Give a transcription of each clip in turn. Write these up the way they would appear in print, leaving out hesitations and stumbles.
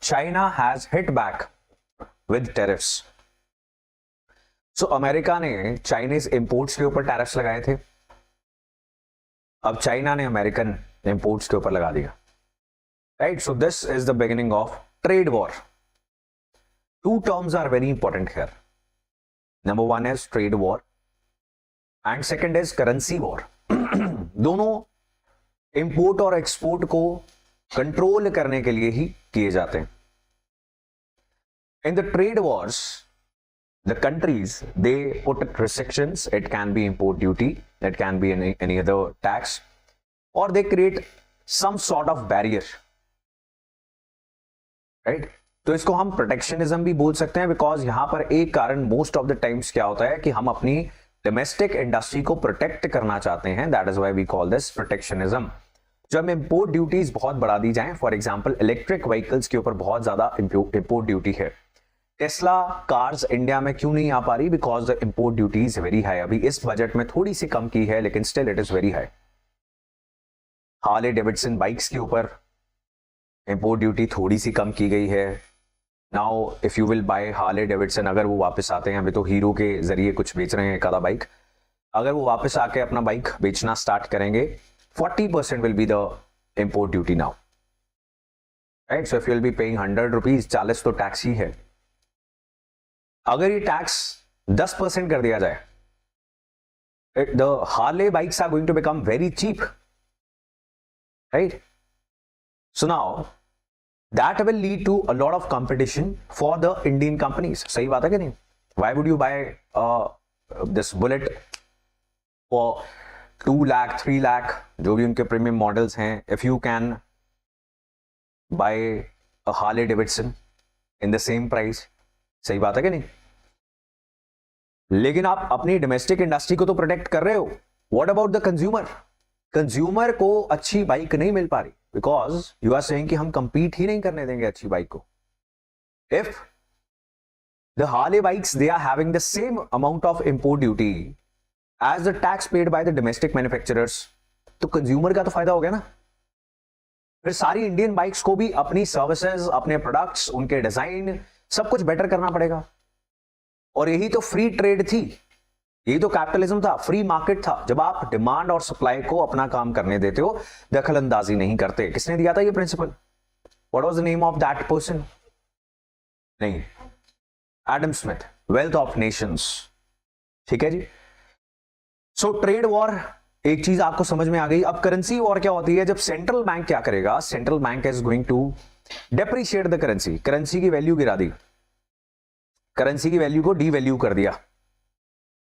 China has hit back with tariffs. So America ने Chinese imports के ऊपर tariffs लगाए थे, अब चाइना ने अमेरिकन इंपोर्ट्स के ऊपर लगा दिया, right. So this is the beginning of trade war. Two terms are very important here. Number one is trade war and second is currency war. दोनों इंपोर्ट और एक्सपोर्ट को कंट्रोल करने के लिए ही किए जाते हैं। In the trade wars the countries, they put restrictions. It can be import duty, it can be any other tax, or they create some sort of barrier, right? तो इसको हम प्रोटेक्शनिज्म भी बोल सकते हैं, बिकॉज यहां पर एक कारण मोस्ट ऑफ द टाइम्स क्या होता है कि हम अपनी डोमेस्टिक इंडस्ट्री को प्रोटेक्ट करना चाहते हैं, that is why we call this protectionism. जब इंपोर्ट ड्यूटीज बहुत बढ़ा दी जाए, फॉर एग्जांपल इलेक्ट्रिक व्हीकल्स के ऊपर बहुत ज्यादा इंपोर्ट ड्यूटी है, टेस्ला कार्स इंडिया में क्यों नहीं आ पा रही? Because the import duty is very high. अभी इस बजट में थोड़ी सी कम की है, लेकिन still it is very high. Harley Davidson bikes के ऊपर इंपोर्ट ड्यूटी थोड़ी सी कम की गई है। Now if you will buy Harley Davidson, अगर वो वापस आते हैं, अभी तो हीरो के जरिए कुछ बेच रहे हैं एक आधा बाइक, अगर वो वापस आके अपना बाइक बेचना स्टार्ट करेंगे, 40% will be the import duty now, right. So if you will be paying 100 rupees, 40 तो टैक्स ही है। अगर ये टैक्स 10% कर दिया जाए, the Harley bikes are going to become very cheap, right. So now that will lead to a lot of competition for the Indian companies. सही बात है कि नहीं? Why would you buy this bullet for 2 lakh 3 lakh, जो भी उनके premium models हैं, if you can buy a Harley Davidson in the same price. सही बात है कि नहीं? लेकिन आप अपनी डोमेस्टिक इंडस्ट्री को तो प्रोटेक्ट कर रहे हो। What about the consumer? Consumer को अच्छी बाइक नहीं मिल पा रही, बिकॉज यू आर सेइंग कि हम कंपीट ही नहीं करने देंगे अच्छी बाइक को। If the Harley bikes they are having the same amount of import duty as the tax paid by the domestic manufacturers, तो कंज्यूमर का तो फायदा हो गया ना। फिर सारी इंडियन बाइक्स को भी अपनी सर्विसेज, अपने प्रोडक्ट्स, उनके डिजाइन, सब कुछ बेटर करना पड़ेगा। और यही तो फ्री ट्रेड थी, यही तो कैपिटलिज्म था, फ्री मार्केट था। जब आप डिमांड और सप्लाई को अपना काम करने देते हो, दखल अंदाजी नहीं करते। किसने दिया था ये principle? What was the name of that person? नहीं, Adam Smith, wealth of nations. ठीक है जी। सो ट्रेड वॉर एक चीज आपको समझ में आ गई। अब करेंसी वॉर क्या होती है? जब सेंट्रल बैंक क्या करेगा? Central bank is going to depreciate the currency, currency की वैल्यू गिरा दी, करेंसी की वैल्यू को डीवैल्यू कर दिया।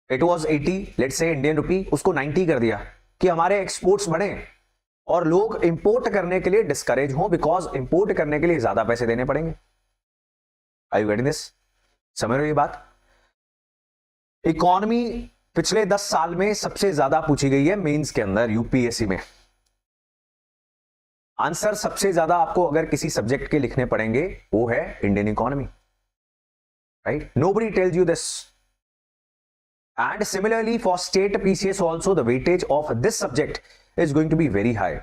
It was 80, let's say Indian rupee, उसको 90 कर दिया कि हमारे एक्सपोर्ट्स बढ़े और लोग इंपोर्ट करने के लिए डिस्करेज हो, बिकॉज इंपोर्ट करने के लिए ज्यादा पैसे देने पड़ेंगे। Are you getting this? समझ रहे हो ये बात? इकोनॉमी पिछले 10 साल में सबसे ज्यादा पूछी गई है मेंस के अंदर, यूपीएससी में। आंसर सबसे ज्यादा आपको अगर किसी सब्जेक्ट के लिखने पड़ेंगे, वो है Indian economy, right? Nobody tells you this. And similarly for state PCS also, the weightage of this subject is going to be very high.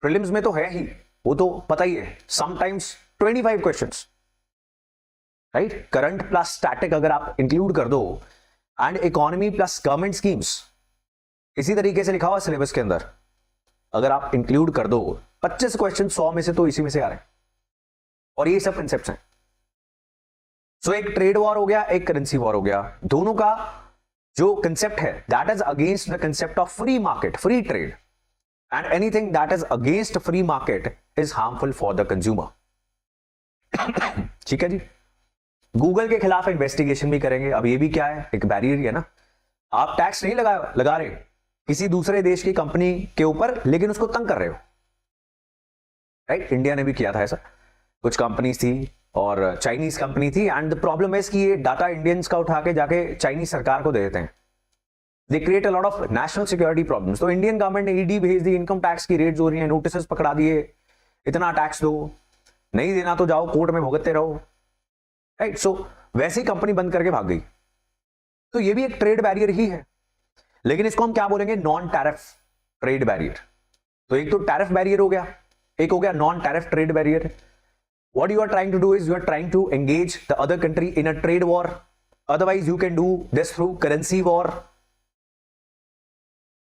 Prelims में तो है ही, वो तो पता ही है, sometimes 25 questions, right? Current plus static अगर आप include कर दो, and economy plus government schemes, इसी तरीके से लिखा हुआ सिलेबस के अंदर अगर आप include कर दो, 25 क्वेश्चन 100 में से तो इसी में से आ रहे हैं। और ये सब कंसेप्ट हैं। सो एक ट्रेड वॉर हो गया, एक करेंसी वॉर हो गया। दोनों का जो कंसेप्ट है, that is against the concept of free market, free trade, and anything that is against free market is harmful for the consumer. ठीक है जी। गूगल के खिलाफ इन्वेस्टिगेशन भी करेंगे। अब ये भी क्या है? एक बैरियर है ना। आप टैक्स नहीं लगा रहे किसी दूसरे देश की कंपनी के ऊपर, लेकिन उसको तंग कर रहे हो, राइट? इंडिया ने भी किया था ऐसा, कुछ कंपनीज थी और चाइनीज कंपनी थी, एंड द प्रॉब्लम है कि ये डाटा इंडियंस का उठा के जाके चाइनीज सरकार को दे देते हैं। They create a lot of national security problems. तो इंडियन गवर्नमेंट ने ईडी भेज दी, इनकम टैक्स की रेट्स हो रही है, नोटिस पकड़ा दिए, इतना टैक्स दो, नहीं देना तो जाओ कोर्ट में भुगतते रहो, राइट? सो वैसी कंपनी बंद करके भाग गई। तो ये भी एक ट्रेड बैरियर ही है, लेकिन इसको हम क्या बोलेंगे? Non tariff trade barrier. तो एक तो टैरिफ बैरियर हो गया, एक हो गया non tariff trade barrier. what you are trying to do is you are trying to engage the other country in a trade war. Otherwise, you can do this through currency war,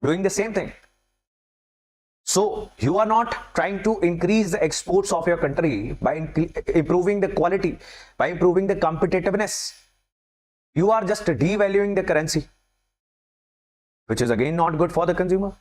doing the same thing. So you are not trying to increase the exports of your country by improving the quality, by improving the competitiveness. You are just devaluing the currency, which is again not good for the consumer.